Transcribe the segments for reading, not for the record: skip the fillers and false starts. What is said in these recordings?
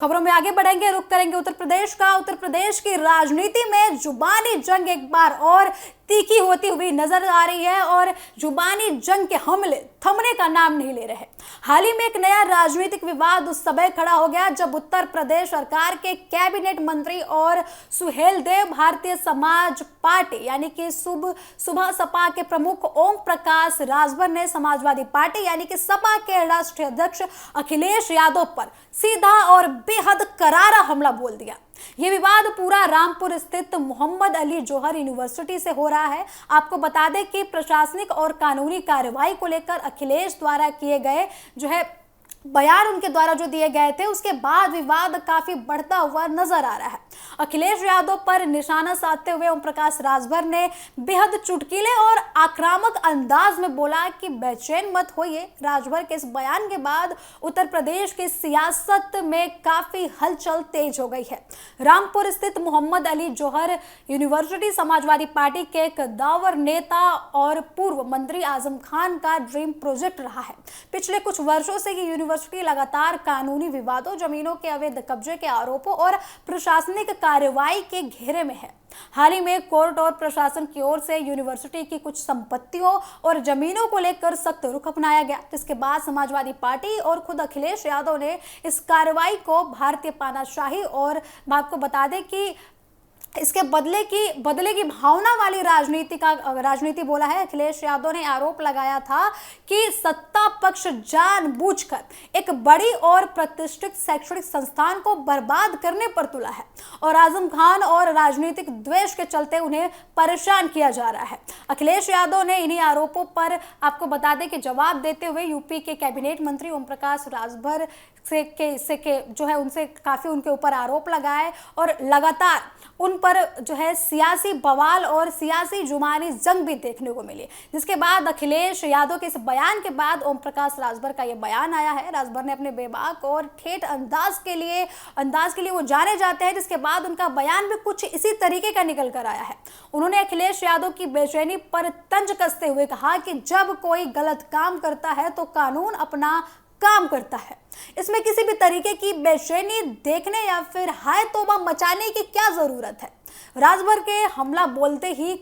खबरों में आगे बढ़ेंगे, रुख करेंगे उत्तर प्रदेश का। उत्तर प्रदेश की राजनीति में जुबानी जंग एक बार और तीखी होती हुई नजर आ रही है और जुबानी जंग के हमले थमने का नाम नहीं ले रहे। हाल ही में एक नया राजनीतिक विवाद उस समय खड़ा हो गया जब उत्तर प्रदेश सरकार के कैबिनेट मंत्री और सुहेलदेव भारतीय समाज पार्टी यानी कि सुबह सपा के प्रमुख ओम प्रकाश राजभर ने समाजवादी पार्टी यानी कि सपा के राष्ट्रीय अध्यक्ष अखिलेश यादव पर सीधा और बेहद करारा हमला बोल दिया। ये विवाद पूरा रामपुर स्थित मोहम्मद अली जोहर यूनिवर्सिटी से हो रहा है। आपको बता दें कि प्रशासनिक और कानूनी कार्रवाई को लेकर अखिलेश द्वारा किए गए बयान उनके द्वारा जो दिए गए थे उसके बाद विवाद काफी बढ़ता हुआ नजर आ रहा है। अखिलेश यादव पर निशाना साधते हुए ओम प्रकाश राजभर ने बेहद चुटकीले और आक्रामक अंदाज में बोला कि बेचैन मत होइए। राजभर के इस बयान के बाद उत्तर प्रदेश की सियासत में काफी हलचल तेज हो गई है। रामपुर स्थित मोहम्मद अली जोहर यूनिवर्सिटी समाजवादी पार्टी के एक दावर नेता और पूर्व मंत्री आजम खान का ड्रीम प्रोजेक्ट रहा है। पिछले कुछ वर्षों से यूनिवर्सिटी लगातार कानूनी विवादों, जमीनों के अवैध कब्जे के आरोपों और प्रशासनिक कार्रवाई के घेरे में है। हाल ही में कोर्ट और प्रशासन की ओर से यूनिवर्सिटी की कुछ संपत्तियों और जमीनों को लेकर सख्त रुख अपनाया गया, जिसके बाद समाजवादी पार्टी और खुद अखिलेश यादव ने इस कार्रवाई को भारतीय तानाशाही और आपको बता दें कि इसके बदले की भावना वाली राजनीति बोला है। अखिलेश यादव ने आरोप लगाया था कि सत्ता पक्ष जानबूझकर एक बड़ी और प्रतिष्ठित शैक्षणिक संस्थान को बर्बाद करने पर तुला है और आजम खान और राजनीतिक द्वेष के चलते उन्हें परेशान किया जा रहा है। अखिलेश यादव ने इन्हीं आरोपों पर आपको बता दें कि जवाब देते हुए यूपी के कैबिनेट मंत्री ओम प्रकाश राजभर उनसे काफी उनके ऊपर आरोप लगाए और लगातार उन पर सियासी बवाल और सियासी जुबानी जंग भी देखने को मिली, जिसके बाद अखिलेश यादव के इस बयान के बाद ओम प्रकाश राजभर का ये बयान आया है। राजभर ने अपने बेबाक और ठेठ अंदाज के लिए वो जाने जाते हैं, जिसके बाद उनका बयान भी कुछ इसी तरीके का निकल कर आया है। उन्होंने अखिलेश यादव की बेचैनी पर तंज कसते हुए कहा कि जब कोई गलत काम करता है तो कानून अपना काम करता है, इसमें किसी भी तरीके की बेचैनी देखने या फिर हाय तौबा मचाने की क्या जरूरत है। राजभर के हमला बोलते ही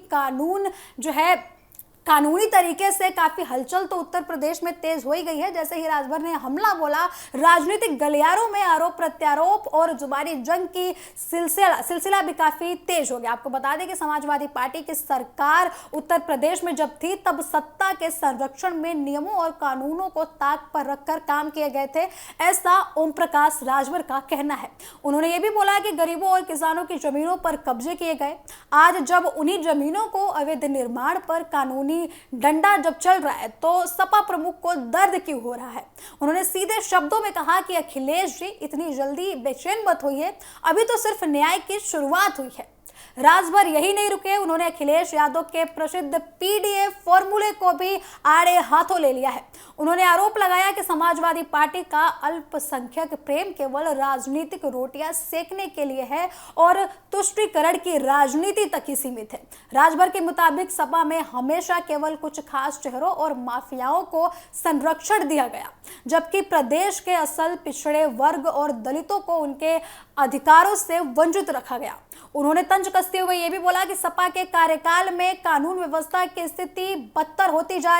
कानूनी तरीके से काफी हलचल तो उत्तर प्रदेश में तेज हो ही गई है। जैसे ही राजभर ने हमला बोला, राजनीतिक गलियारों में आरोप प्रत्यारोप और जुबानी जंग की सिलसिला भी काफी तेज हो गया। आपको बता दें कि समाजवादी पार्टी की सरकार उत्तर प्रदेश में जब थी तब सत्ता के संरक्षण में नियमों और कानूनों को ताक पर रखकर काम किए गए थे, ऐसा ओम प्रकाश राजभर का कहना है। उन्होंने ये भी बोला कि गरीबों और किसानों की जमीनों पर कब्जे किए गए। आज जब उन्हीं जमीनों को अवैध निर्माण पर कानूनी डंडा जब चल रहा है तो सपा प्रमुख को दर्द क्यों हो रहा है। उन्होंने सीधे शब्दों में कहा कि अखिलेश जी इतनी जल्दी बेचैन मत होइए, अभी तो सिर्फ न्याय की शुरुआत हुई है। राजभर यही नहीं रुके, उन्होंने अखिलेश यादव के प्रसिद्ध पीडीएफ फॉर्मूले को भी आड़े हाथों ले लिया है। उन्होंने आरोप लगाया कि समाजवादी पार्टी का अल्पसंख्यक प्रेम केवल राजनीतिक रोटियां सेकने के लिए है और तुष्टीकरण की राजनीति तक ही सीमित है। राजभर के मुताबिक सपा में हमेशा केवल कुछ खास चेहरों और माफियाओं को संरक्षण दिया गया, जबकि प्रदेश के असल पिछड़े वर्ग और दलितों को उनके अधिकारों से वंचित रखा गया। उन्होंने तंज कसते हुए यह भी बोला कि सपा के कार्यकाल में कानून व्यवस्था की स्थिति बदतर होती जा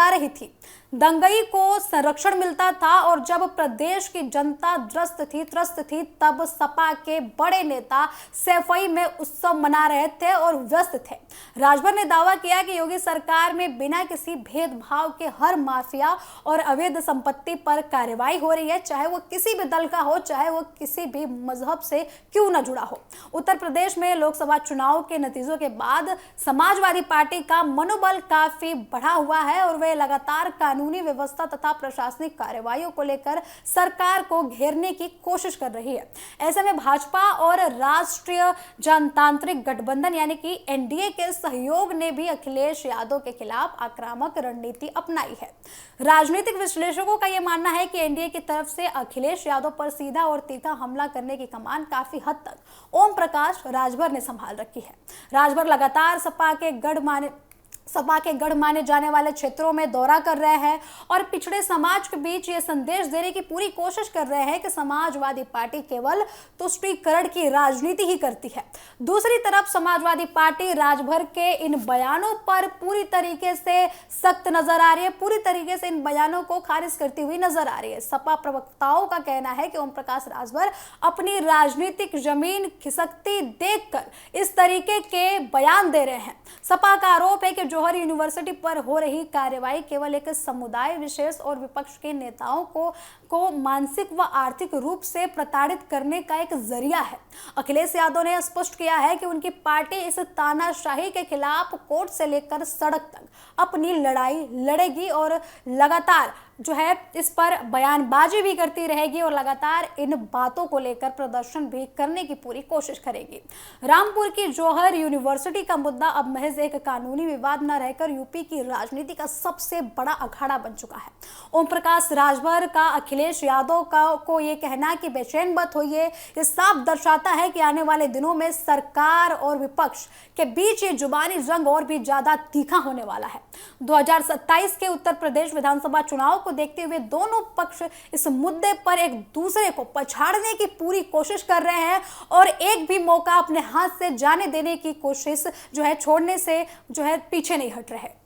रही थी। दंगई को संरक्षण मिलता था और जब प्रदेश की जनता त्रस्त थी तब सपा के बड़े नेता सैफई में उत्सव मना रहे थे और व्यस्त थे। राजभर ने दावा किया कि योगी सरकार में बिना किसी भेदभाव के हर माफिया और अवैध संपत्ति पर कार्रवाई हो रही है, चाहे वो किसी भी दल का हो, चाहे वो किसी भी मजहब से क्यों न जुड़ा हो। उत्तर प्रदेश में लोकसभा चुनाव के नतीजों के बाद समाजवादी पार्टी का मनोबल काफी बढ़ा हुआ है और वे लगातार कानूनी व्यवस्था तथा प्रशासनिक कार्रवाइयों को लेकर सरकार को घेरने की कोशिश कर रही है। ऐसे में भाजपा और राष्ट्रीय जनतांत्रिक गठबंधन यानी कि एनडीए के सहयोग ने भी अखिलेश यादव के खिलाफ आक्रामक रणनीति अपनाई है। राजनीतिक विश्लेषकों का यह मानना है कि एनडीए की तरफ से अखिलेश यादव पर सीधा और तीखा हमला करने की कमान काफी हद तक ओम प्रकाश राजभर ने संभाल रखी है। राजभर लगातार सपा के सपा के गढ़ माने जाने वाले क्षेत्रों में दौरा कर रहे हैं और पिछड़े समाज के बीच ये संदेश देने की पूरी कोशिश कर रहे हैं कि समाजवादी पार्टी केवल तुष्टीकरण की राजनीति ही करती है। दूसरी तरफ समाजवादी पार्टी राजभर के इन बयानों पर पूरी तरीके से सख्त नजर आ रही है, पूरी तरीके से इन बयानों को खारिज करती हुई नजर आ रही है। सपा प्रवक्ताओं का कहना है कि ओम प्रकाश राजभर अपनी राजनीतिक जमीन खिसकती देखकर इस तरीके के बयान दे रहे हैं। सपा का आरोप है कि जौहर यूनिवर्सिटी पर हो रही कार्यवाही केवल एक समुदाय विशेष और विपक्ष के नेताओं को मानसिक व आर्थिक रूप से प्रताड़ित करने का एक जरिया है। अखिलेश यादव ने स्पष्ट किया है कि उनकी पार्टी इस तानाशाही के खिलाफ कोर्ट से लेकर सड़क तक अपनी लड़ाई लड़ेगी और लगातार जो है इस पर बयानबाजी भी करती रहेगी और लगातार इन बातों को लेकर प्रदर्शन भी करने की पूरी कोशिश करेगी। रामपुर की जौहर यूनिवर्सिटी का मुद्दा अब महज एक कानूनी विवाद न रहकर यूपी की राजनीति का सबसे बड़ा अखाड़ा बन चुका है। ओम प्रकाश राजभर का अखिलेश यादव को ये कहना कि बेचैन मत होइए, ये साफ दर्शाता है कि आने वाले दिनों में सरकार और विपक्ष के बीच ये जुबानी जंग और भी ज्यादा तीखा होने वाला है। 2027 के उत्तर प्रदेश विधानसभा चुनाव को देखते हुए दोनों पक्ष इस मुद्दे पर एक दूसरे को पछाड़ने की पूरी कोशिश कर रहे हैं और एक भी मौका अपने हाथ से जाने देने की कोशिश जो है छोड़ने से जो है पीछे नहीं हट रहे।